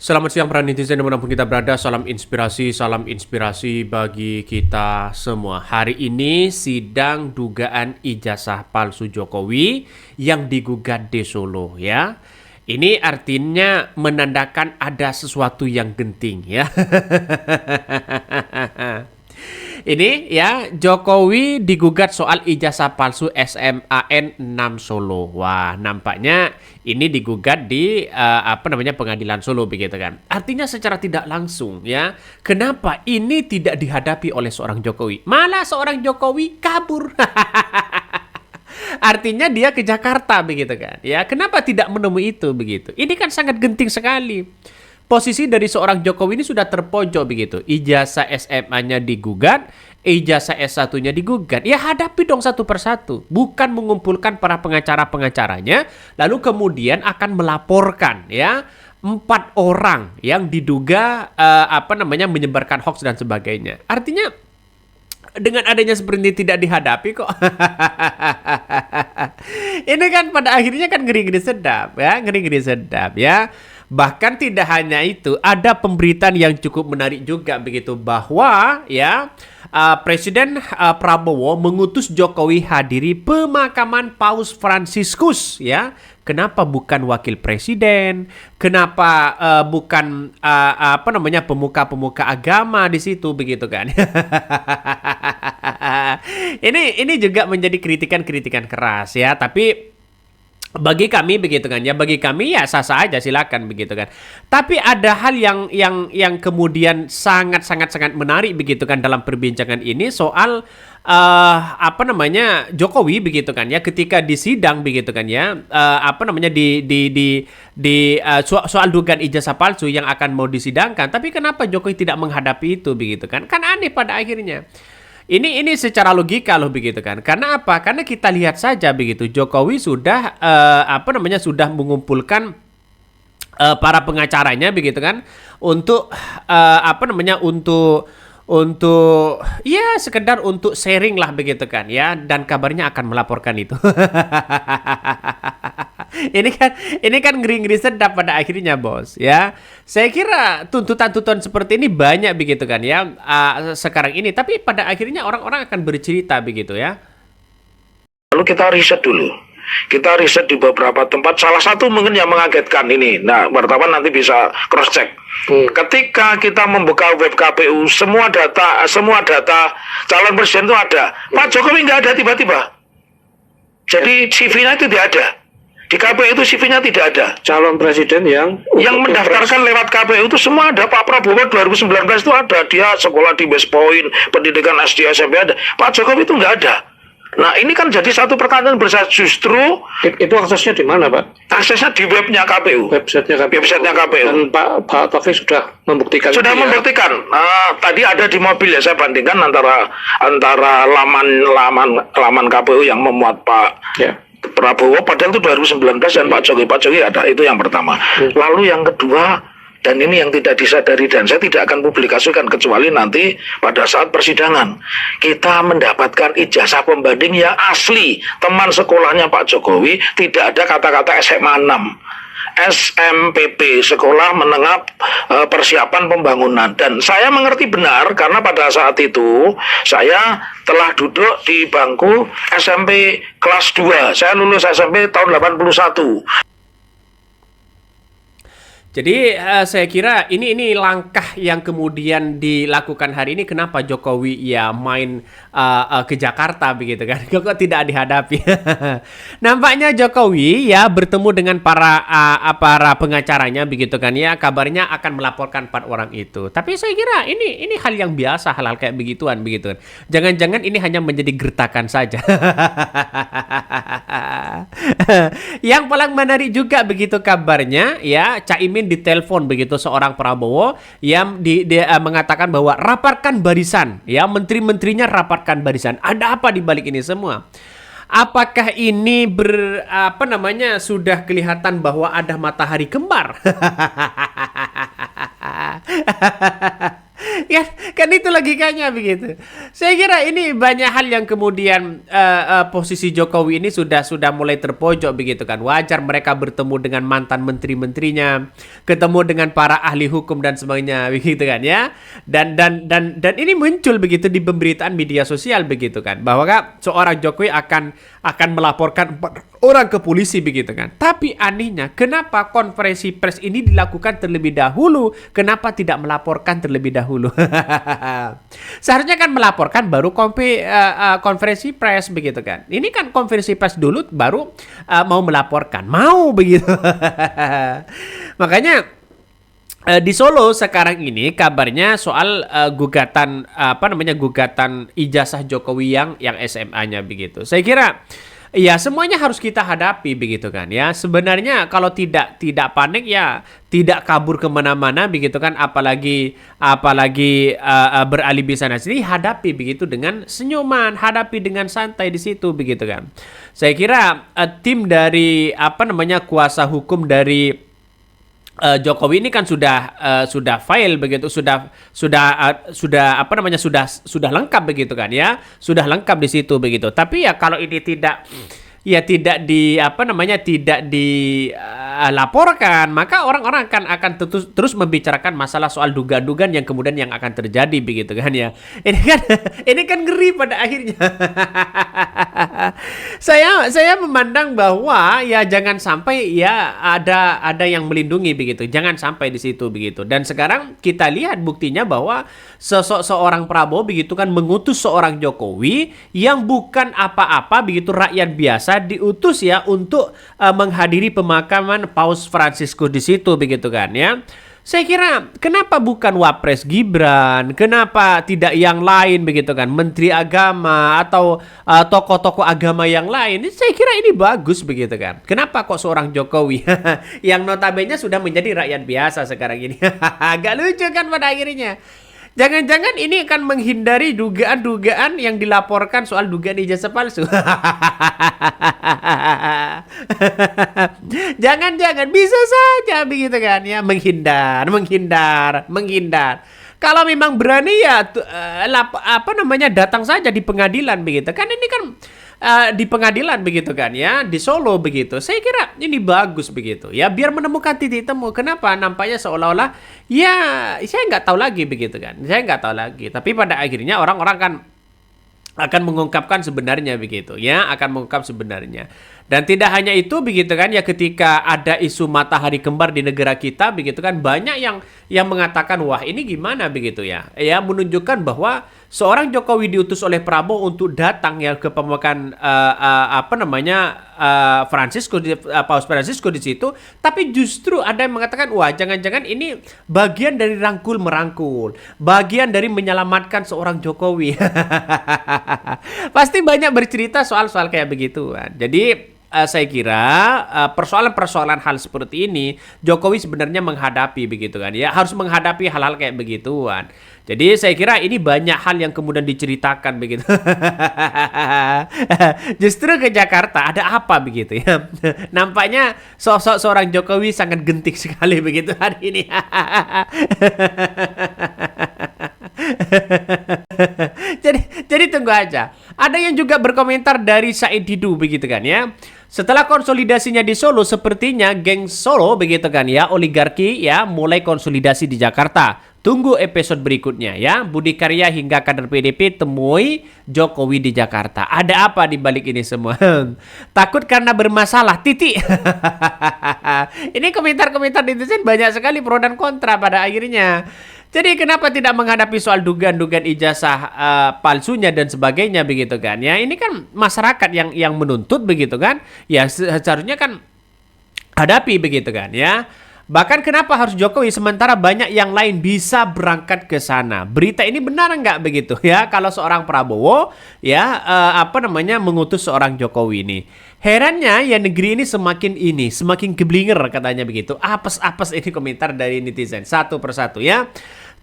Selamat siang para netizen dimanapun kita berada, salam inspirasi bagi kita semua. Hari ini sidang dugaan ijazah palsu Jokowi yang digugat di Solo ya. Ini artinya menandakan ada sesuatu yang genting ya. Ini ya, Jokowi digugat soal ijazah palsu SMAN 6 Solo. Wah, nampaknya ini digugat di pengadilan Solo begitu kan. Artinya secara tidak langsung ya, kenapa ini tidak dihadapi oleh seorang Jokowi? Malah seorang Jokowi kabur. Artinya dia ke Jakarta begitu kan. Ya, kenapa tidak menemui itu begitu? Ini kan sangat genting sekali. Posisi dari seorang Jokowi ini sudah terpojok begitu. Ijazah SMA-nya digugat, ijazah S1-nya digugat. Ya hadapi dong satu persatu. Bukan mengumpulkan para pengacara-pengacaranya, lalu kemudian akan melaporkan ya 4 orang yang diduga menyebarkan hoax dan sebagainya. Artinya dengan adanya seperti ini tidak dihadapi kok. Ini kan pada akhirnya kan ngeri-ngeri sedap ya. Bahkan tidak hanya itu, ada pemberitaan yang cukup menarik juga begitu bahwa ya Presiden Prabowo mengutus Jokowi hadiri pemakaman Paus Fransiskus ya. Kenapa bukan wakil presiden? Kenapa bukan pemuka-pemuka agama di situ begitu kan? Ini juga menjadi kritikan-kritikan keras ya, tapi bagi kami begitu kan ya, bagi kami ya sah-sah aja, silakan begitu kan. Tapi ada hal yang kemudian sangat menarik begitu kan dalam perbincangan ini soal Jokowi begitu kan ya, ketika di sidang begitu kan ya, soal dugaan ijazah palsu yang akan mau disidangkan. Tapi kenapa Jokowi tidak menghadapi itu begitu kan? Kan aneh pada akhirnya. Ini secara logika loh begitu kan. Karena apa? Karena kita lihat saja begitu, Jokowi sudah sudah mengumpulkan para pengacaranya begitu kan untuk untuk ya sekedar untuk sharing lah begitu kan ya, dan kabarnya akan melaporkan itu. Ini kan ngeri-ngeri sedap pada akhirnya bos ya. Saya kira tuntutan-tuntutan seperti ini banyak begitu kan ya sekarang ini, tapi pada akhirnya orang-orang akan bercerita begitu ya. Lalu kita riset dulu. Kita riset di beberapa tempat. Salah satu mungkin yang mengagetkan ini. Nah, wartawan nanti bisa cross check. Ketika kita membuka web KPU, semua data calon presiden itu ada. Pak Jokowi nggak ada tiba-tiba. Jadi CV-nya itu tidak ada. Di KPU itu CV-nya tidak ada. Calon presiden yang mendaftarkan lewat KPU itu semua ada. Pak Prabowo 2019 itu ada. Dia sekolah di West Point, pendidikan SD SMP ada. Pak Jokowi itu nggak ada. Nah, ini kan jadi satu pertanyaan besar. Justru itu aksesnya di mana, Pak? Aksesnya di webnya KPU. Websitenya KPU. Dan Pak Taufik sudah membuktikan. Sudah membuktikan. Tadi ada di mobil ya, saya bandingkan antara laman KPU yang memuat Pak Prabowo padahal itu 2019 dan Pak Jokowi ada. Itu yang pertama. Lalu yang kedua, dan ini yang tidak disadari dan saya tidak akan publikasikan kecuali nanti pada saat persidangan, kita mendapatkan ijazah pembanding yang asli teman sekolahnya Pak Jokowi. Tidak ada kata-kata SMA 6, SMPP, Sekolah Menengah Persiapan Pembangunan. Dan saya mengerti benar karena pada saat itu saya telah duduk di bangku SMP kelas 2. Saya lulus SMP tahun 81. Jadi saya kira ini langkah yang kemudian dilakukan hari ini. Kenapa Jokowi ya main ke Jakarta begitu kan? Kok tidak dihadapi? Nampaknya Jokowi ya bertemu dengan para pengacaranya begitu kan ya. Kabarnya akan melaporkan 4 orang itu. Tapi saya kira ini hal yang biasa, hal-hal kayak begituan begitu kan. Jangan-jangan ini hanya menjadi gertakan saja. Yang paling menarik juga begitu kabarnya ya, Caimin ditelepon begitu seorang Prabowo yang mengatakan bahwa rapatkan barisan ya, menteri-menterinya rapatkan barisan. Ada apa di balik ini semua? Apakah ini sudah kelihatan bahwa ada matahari kembar? kan itu logikanya begitu. Saya kira ini banyak hal yang kemudian posisi Jokowi ini sudah mulai terpojok begitu kan. Wajar mereka bertemu dengan mantan menteri-menterinya, ketemu dengan para ahli hukum dan sebagainya begitu kan ya. Dan ini muncul begitu di pemberitaan media sosial begitu kan, bahwa seorang Jokowi akan melaporkan 4 orang ke polisi begitu kan. Tapi anehnya, kenapa konferensi pers ini dilakukan terlebih dahulu? Kenapa tidak melaporkan terlebih dahulu? Seharusnya kan melaporkan baru konferensi pers begitu kan. Ini kan konferensi pers dulu baru mau melaporkan. Mau begitu. Makanya di Solo sekarang ini kabarnya soal gugatan gugatan ijazah Jokowi yang SMA-nya begitu. Saya kira ya semuanya harus kita hadapi begitu kan ya. Sebenarnya kalau tidak panik ya tidak kabur kemana-mana begitu kan, apalagi beralibi sana sini, hadapi begitu dengan senyuman, hadapi dengan santai di situ begitu kan. Saya kira tim dari kuasa hukum dari Jokowi ini kan sudah file begitu, sudah lengkap begitu kan ya, sudah lengkap di situ begitu. Tapi ya kalau ini tidak dilaporkan, maka orang-orang akan terus membicarakan masalah soal dugaan-dugaan yang kemudian yang akan terjadi begitu kan ya. Ini kan ngeri pada akhirnya. Saya memandang bahwa ya jangan sampai ya ada yang melindungi begitu. Jangan sampai di situ begitu. Dan sekarang kita lihat buktinya bahwa seorang Prabowo begitu kan mengutus seorang Jokowi yang bukan apa-apa begitu, rakyat biasa, diutus ya untuk menghadiri pemakaman Paus Fransiskus di situ begitu kan ya. Saya kira kenapa bukan Wapres Gibran, kenapa tidak yang lain begitu kan, Menteri Agama atau tokoh-tokoh agama yang lain. Saya kira ini bagus begitu kan. Kenapa kok seorang Jokowi yang notabene sudah menjadi rakyat biasa sekarang ini. Agak lucu kan pada akhirnya. Jangan-jangan ini akan menghindari dugaan-dugaan yang dilaporkan soal dugaan ijazah palsu. Jangan-jangan bisa saja begitu kan ya, menghindar. Kalau memang berani ya datang saja di pengadilan begitu. Kan ini kan di pengadilan begitu kan ya, di Solo begitu. Saya kira ini bagus begitu ya, biar menemukan titik temu. Kenapa nampaknya seolah-olah ya saya nggak tahu lagi begitu kan. Saya nggak tahu lagi. Tapi pada akhirnya orang-orang kan akan mengungkapkan sebenarnya begitu ya, akan mengungkap sebenarnya. Dan tidak hanya itu begitu kan ya, ketika ada isu matahari kembar di negara kita begitu kan, banyak yang mengatakan wah ini gimana begitu ya. Ya menunjukkan bahwa seorang Jokowi diutus oleh Prabowo untuk datang ya ke pemakaman Paus Fransiskus di situ, tapi justru ada yang mengatakan wah jangan-jangan ini bagian dari rangkul merangkul, bagian dari menyelamatkan seorang Jokowi. Pasti banyak bercerita soal-soal kayak begituan. Jadi saya kira persoalan-persoalan hal seperti ini Jokowi sebenarnya menghadapi begitu kan ya, harus menghadapi hal-hal kayak begituan. Jadi saya kira ini banyak hal yang kemudian diceritakan begitu. Justru ke Jakarta ada apa begitu ya. Nampaknya sosok seorang Jokowi sangat genting sekali begitu hari ini. Jadi tunggu aja. Ada yang juga berkomentar dari Said Didu begitu kan ya. Setelah konsolidasinya di Solo, sepertinya geng Solo begitu kan ya, oligarki ya mulai konsolidasi di Jakarta. Tunggu episode berikutnya ya. Budi Karya hingga kader PDP temui Jokowi di Jakarta. Ada apa di balik ini semua? Takut karena bermasalah, titik. Ini komentar-komentar netizen banyak sekali pro dan kontra pada akhirnya. Jadi kenapa tidak menghadapi soal dugaan-dugaan ijazah palsunya dan sebagainya begitu kan ya. Ini kan masyarakat yang menuntut begitu kan. Ya seharusnya kan hadapi begitu kan ya. Bahkan kenapa harus Jokowi sementara banyak yang lain bisa berangkat ke sana? Berita ini benar nggak begitu ya? Kalau seorang Prabowo ya mengutus seorang Jokowi ini. Herannya ya negeri ini semakin keblinger katanya begitu. Apes-apes ini komentar dari netizen satu persatu ya.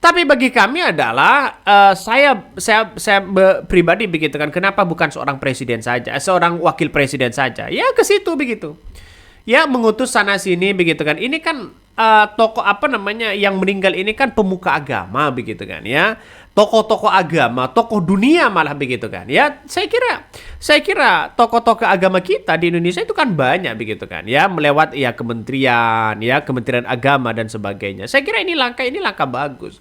Tapi bagi kami adalah saya pribadi begitu kan, kenapa bukan seorang presiden saja, seorang wakil presiden saja? Ya ke situ begitu. Ya mengutus sana sini begitu kan. Ini kan tokoh apa namanya yang meninggal ini kan pemuka agama begitu kan ya, tokoh-tokoh agama, tokoh dunia malah begitu kan ya. Saya kira tokoh-tokoh agama kita di Indonesia itu kan banyak begitu kan ya, melewat ya Kementerian Agama dan sebagainya. Saya kira ini langkah bagus.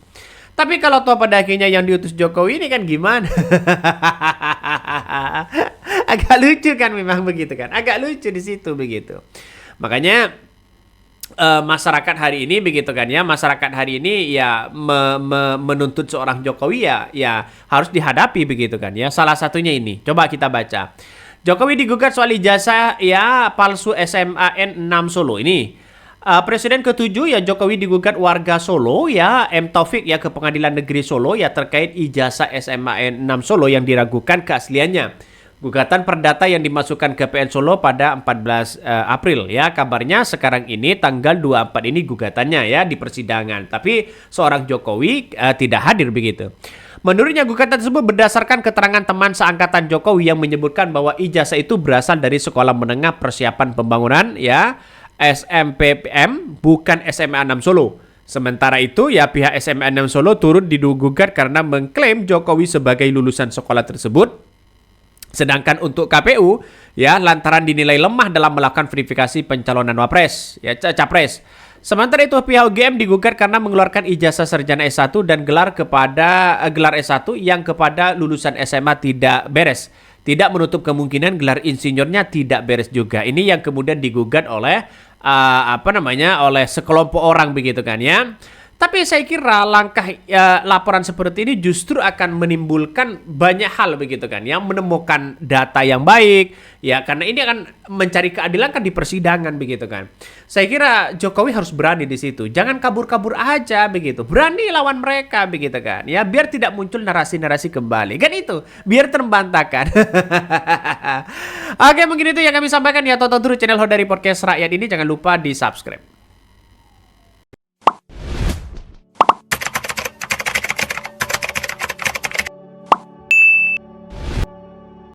Tapi kalau toh pada akhirnya yang diutus Jokowi ini kan gimana? Agak lucu kan memang begitu kan, agak lucu di situ begitu. Makanya masyarakat hari ini begitu kan ya, masyarakat hari ini ya menuntut seorang Jokowi ya harus dihadapi begitu kan ya. Salah satunya ini, coba kita baca. Jokowi digugat soal ijazah ya palsu SMAN 6 Solo ini. Presiden ke-7 ya Jokowi digugat warga Solo ya M Taufik ya ke Pengadilan Negeri Solo ya terkait ijazah SMAN 6 Solo yang diragukan keasliannya. Gugatan perdata yang dimasukkan ke PN Solo pada 14 April ya. Kabarnya sekarang ini tanggal 24 ini gugatannya ya di persidangan. Tapi seorang Jokowi tidak hadir begitu. Menurutnya gugatan tersebut berdasarkan keterangan teman seangkatan Jokowi yang menyebutkan bahwa ijazah itu berasal dari Sekolah Menengah Persiapan Pembangunan ya SMPPM bukan SMA 6 Solo. Sementara itu ya pihak SMA 6 Solo turut digugat karena mengklaim Jokowi sebagai lulusan sekolah tersebut. Sedangkan untuk KPU ya lantaran dinilai lemah dalam melakukan verifikasi pencalonan capres. Sementara itu pihak UGM digugat karena mengeluarkan ijazah sarjana S1 dan gelar S1 yang kepada lulusan SMA tidak beres. Tidak menutup kemungkinan gelar insinyurnya tidak beres juga. Ini yang kemudian digugat oleh oleh sekelompok orang begitu kan ya. Tapi saya kira langkah laporan seperti ini justru akan menimbulkan banyak hal begitu kan yang menemukan data yang baik ya, karena ini akan mencari keadilan kan di persidangan begitu kan. Saya kira Jokowi harus berani di situ, jangan kabur-kabur aja begitu, berani lawan mereka begitu kan ya, biar tidak muncul narasi-narasi kembali kan, itu biar terbantahkan. Oke, mungkin itu yang kami sampaikan ya. Tonton terus channel Hodari Podcast Rakyat ini, jangan lupa di subscribe.